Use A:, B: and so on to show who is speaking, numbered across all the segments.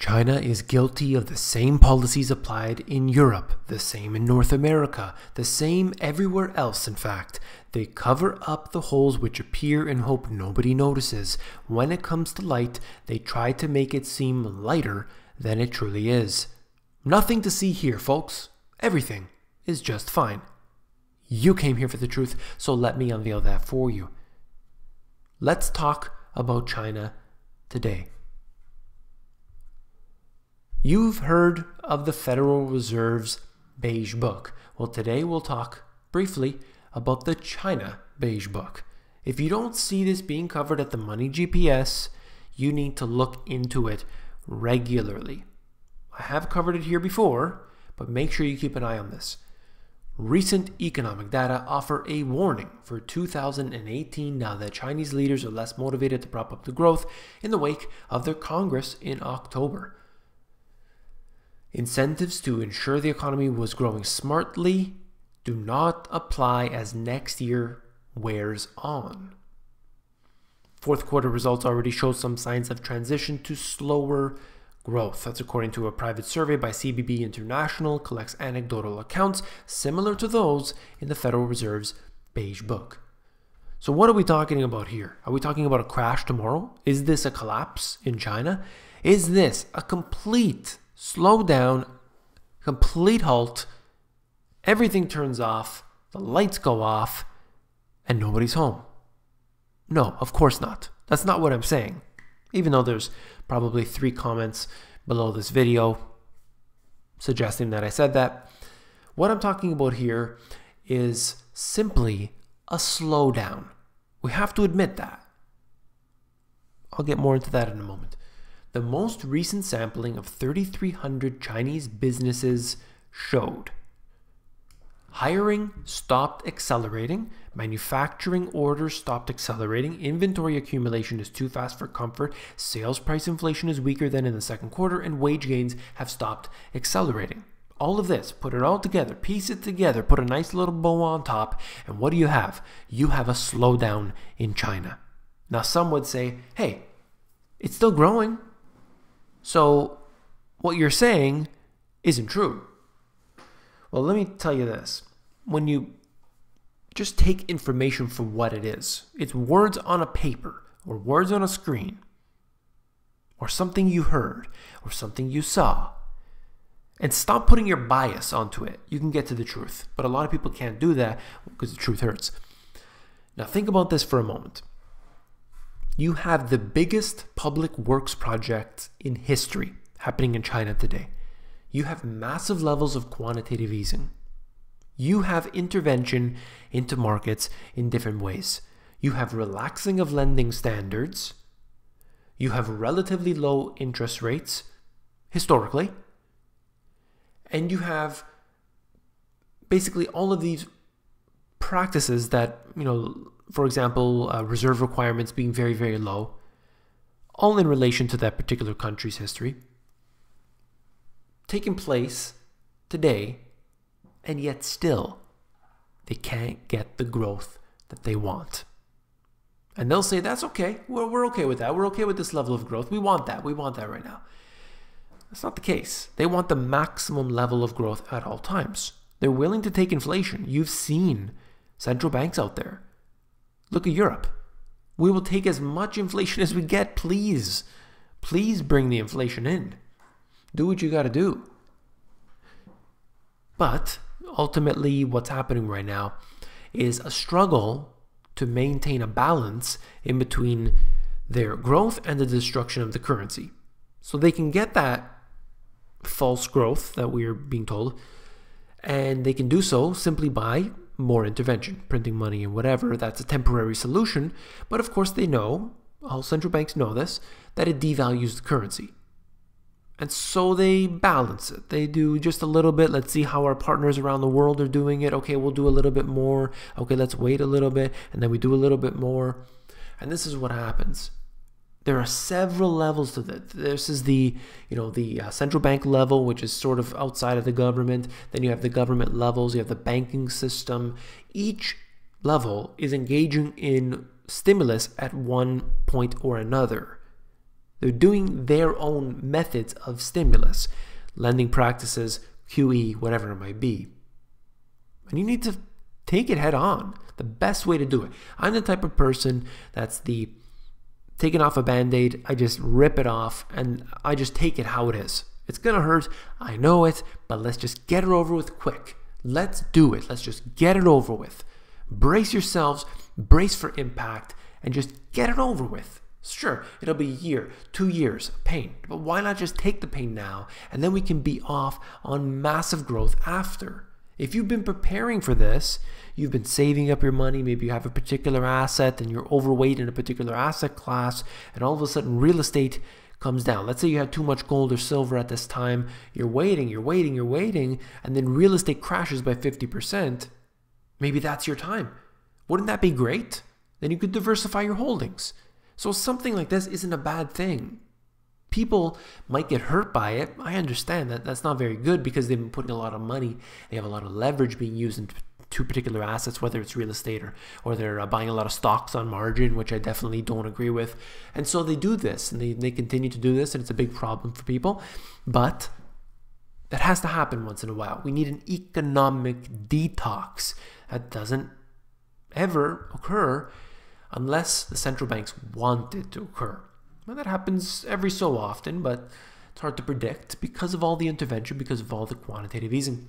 A: China is guilty of the same policies applied in Europe, the same in North America, the same everywhere else in fact. They cover up the holes which appear and hope nobody notices. When it comes to light, they try to make it seem lighter than it truly is. Nothing to see here, folks. Everything is just fine. You came here for the truth, so let me unveil that for you. Let's talk about China today. You've heard of the Federal Reserve's Beige Book. Well, today we'll talk briefly about the China Beige Book. If you don't see this being covered at the Money GPS, you need to look into it regularly. I have covered it here before, but make sure you keep an eye on this. Recent economic data offer a warning for 2018 now that Chinese leaders are less motivated to prop up the growth in the wake of their Congress in October. Incentives to ensure the economy was growing smartly do not apply as next year wears on. Fourth quarter results already show some signs of transition to slower growth. That's according to a private survey by CBB International, collects anecdotal accounts similar to those in the Federal Reserve's Beige Book. So what are we talking about here? Are we talking about a crash tomorrow? Is this a collapse in China? Is this a complete slowdown, complete halt, everything turns off, the lights go off, and nobody's home? No, of course not. That's not what I'm saying. Even though there's probably 3 comments below this video suggesting that I said that. What I'm talking about here is simply a slowdown. We have to admit that. I'll get more into that in a moment. The most recent sampling of 3,300 Chinese businesses showed hiring stopped accelerating, manufacturing orders stopped accelerating, inventory accumulation is too fast for comfort, sales price inflation is weaker than in the second quarter, and wage gains have stopped accelerating. All of this, put it all together, piece it together, put a nice little bow on top, and what do you have? You have a slowdown in China. Now some would say, hey, it's still growing. So what you're saying isn't true. Well, let me tell you this. When you just take information for what it is, it's words on a paper or words on a screen or something you heard or something you saw, and stop putting your bias onto it. You can get to the truth, but a lot of people can't do that because the truth hurts. Now think about this for a moment. You have the biggest public works project in history happening in China today. You have massive levels of quantitative easing. You have intervention into markets in different ways. You have relaxing of lending standards. You have relatively low interest rates, historically. And you have basically all of these practices that, for example, reserve requirements being very, very low, all in relation to that particular country's history, taking place today, and yet still they can't get the growth that they want. And they'll say, that's okay, we're okay with that, we're okay with this level of growth, we want that right now. That's not the case. They want the maximum level of growth at all times. They're willing to take inflation. You've seen central banks out there. Look at Europe. We will take as much inflation as we get, please. Please bring the inflation in. Do what you got to do. But ultimately, what's happening right now is a struggle to maintain a balance in between their growth and the destruction of the currency. So they can get that false growth that we're being told, and they can do so simply by more intervention, printing money and whatever. That's a temporary solution, but of course they know, all central banks know this, that it devalues the currency. And so they balance it. They do just a little bit. Let's see how our partners around the world are doing it. Okay, we'll do a little bit more. Okay, let's wait a little bit, and then we do a little bit more. And this is what happens. There are several levels to this. This is the central bank level, which is sort of outside of the government. Then you have the government levels. You have the banking system. Each level is engaging in stimulus at one point or another. They're doing their own methods of stimulus, lending practices, QE, whatever it might be. And you need to take it head on. The best way to do it. I'm the type of person that's the taking off a band-aid, I just rip it off and I just take it how it is. It's gonna hurt, I know it, but let's just get it over with quick. Let's do it. Let's just get it over with. Brace yourselves, brace for impact, and just get it over with. Sure, it'll be a year, 2 years of pain, but why not just take the pain now and then we can be off on massive growth after? If you've been preparing for this, you've been saving up your money, maybe you have a particular asset and you're overweight in a particular asset class, and all of a sudden real estate comes down. Let's say you had too much gold or silver at this time, you're waiting, and then real estate crashes by 50%. Maybe that's your time. Wouldn't that be great? Then you could diversify your holdings. So something like this isn't a bad thing. People might get hurt by it. I understand that that's not very good because they've been putting a lot of money. They have a lot of leverage being used into two particular assets, whether it's real estate or they're buying a lot of stocks on margin, which I definitely don't agree with. And so they do this and they continue to do this, and it's a big problem for people. But that has to happen once in a while. We need an economic detox. That doesn't ever occur unless the central banks want it to occur. Well, that happens every so often, but it's hard to predict because of all the intervention, because of all the quantitative easing.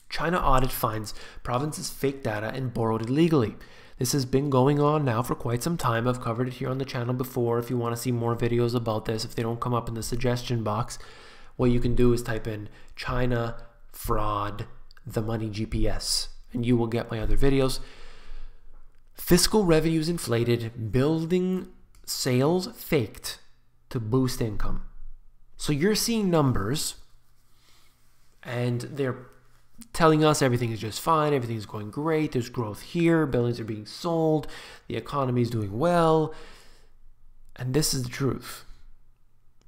A: China audit finds provinces fake data and borrowed illegally. This has been going on now for quite some time. I've covered it here on the channel before. If you want to see more videos about this, if they don't come up in the suggestion box, what you can do is type in China fraud, the money GPS, and you will get my other videos. Fiscal revenues inflated, building sales faked to boost income. So you're seeing numbers and they're telling us everything is just fine, everything is going great, there's growth here, buildings are being sold, the economy is doing well, and this is the truth.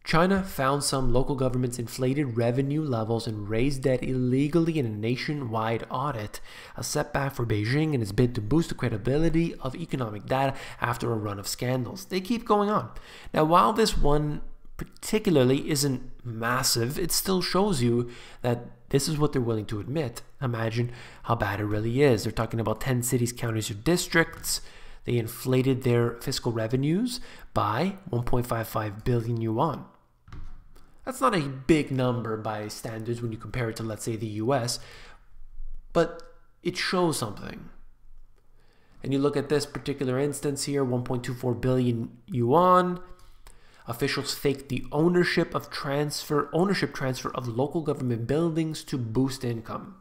A: China found some local governments inflated revenue levels and raised debt illegally in a nationwide audit, a setback for Beijing in its bid to boost the credibility of economic data after a run of scandals. They keep going on. Now, while this one particularly isn't massive, it still shows you that this is what they're willing to admit. Imagine how bad it really is. They're talking about 10 cities, counties, or districts. They inflated their fiscal revenues by 1.55 billion yuan. That's not a big number by standards when you compare it to, let's say, the US, but it shows something. And you look at this particular instance here, 1.24 billion yuan. Officials faked the ownership transfer of local government buildings to boost income.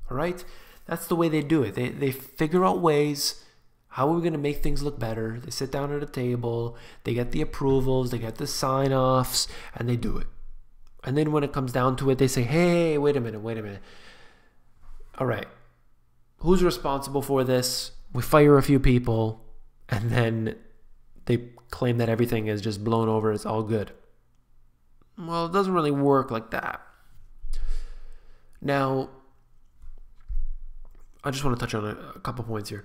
A: All right? That's the way they do it. They figure out ways. How are we going to make things look better? They sit down at a table, they get the approvals, they get the sign-offs, and they do it. And then when it comes down to it, they say, hey, wait a minute. All right, who's responsible for this? We fire a few people, and then they claim that everything is just blown over, it's all good. Well, it doesn't really work like that. Now, I just want to touch on a couple points here.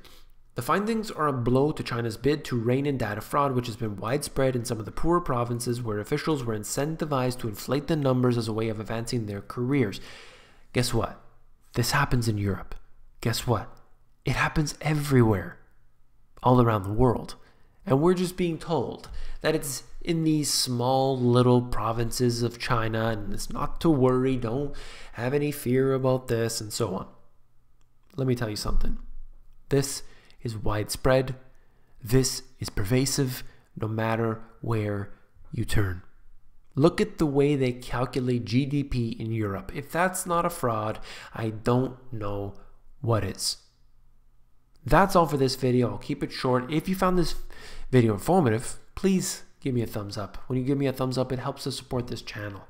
A: The findings are a blow to China's bid to rein in data fraud, which has been widespread in some of the poorer provinces where officials were incentivized to inflate the numbers as a way of advancing their careers. Guess what? This happens in Europe. Guess what? It happens everywhere, all around the world. And we're just being told that it's in these small little provinces of China and it's not to worry, don't have any fear about this, and so on. Let me tell you something. This is widespread. This is pervasive no matter where you turn. Look at the way they calculate GDP in Europe. If that's not a fraud, I don't know what is. That's all for this video. I'll keep it short. If you found this video informative, please give me a thumbs up. When you give me a thumbs up, it helps to support this channel.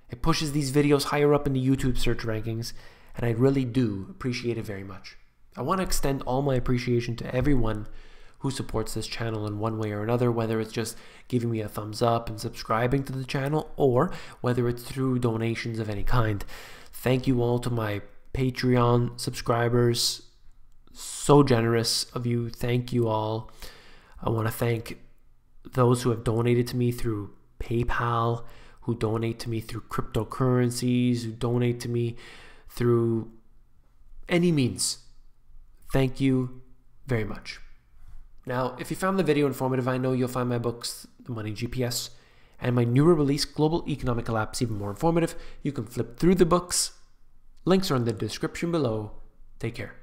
A: It pushes these videos higher up in the YouTube search rankings, and I really do appreciate it very much. I want to extend all my appreciation to everyone who supports this channel in one way or another, whether it's just giving me a thumbs up and subscribing to the channel, or whether it's through donations of any kind. Thank you all to my Patreon subscribers. So generous of you. Thank you all. I want to thank those who have donated to me through PayPal, who donate to me through cryptocurrencies, who donate to me through any means. Thank you very much. Now, if you found the video informative, I know you'll find my books, The Money GPS, and my newer release, Global Economic Collapse, even more informative. You can flip through the books. Links are in the description below. Take care.